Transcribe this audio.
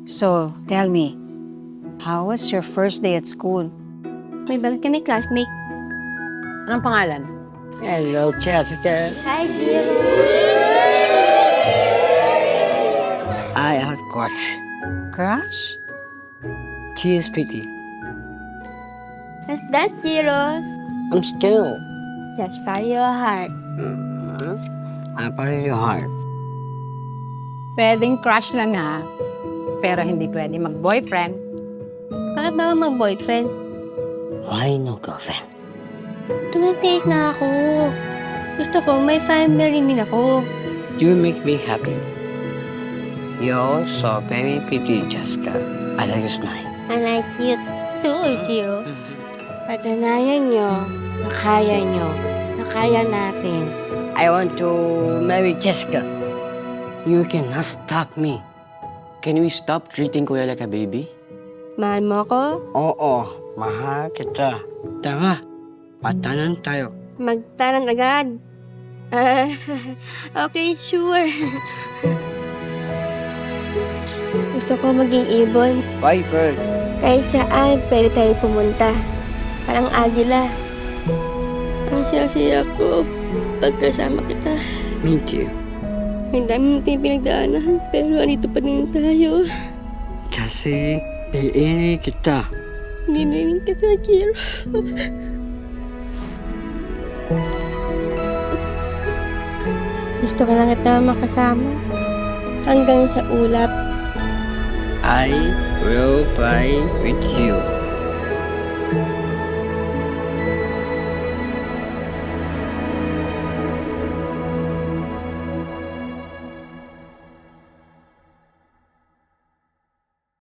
So, tell me, how was your first day at school? May bagat kami classmate. Anong pangalan? Hello, Jessica. Hi, Jiro. I have crush. Crush? She is pretty. That's Jiro. I'm still. Just follow your heart. I'm part of your heart. Pwedeng crush lang ha. Pero hindi pwede mag-boyfriend. Bakit ba mag-boyfriend? Why no girlfriend? 28 na ako. Gusto ko, may family din ako. You make me happy. You're so very pretty, Jessica. I like your smile. I like you too, Jiro. Patanayan nyo na kaya natin. I want to marry Jessica. You cannot stop me. Can we stop treating Kuya like a baby? Mahal mo ako? Oo, mahal kita. Tara, matanan tayo. Magtanan agad. Okay, sure. Gusto ko maging ibon. Bye, bird. Kahit saan pwede tayo pumunta. Parang agila. Ang siya ko pagkasama kita. Me too. Ang dami natin pinagdaanan, pero andito pa din tayo. Kasi, piili kita. Hindi na rin kita, Jiro. Gusto ko lang kita makasama. Hanggang sa ulap. I will fly with you.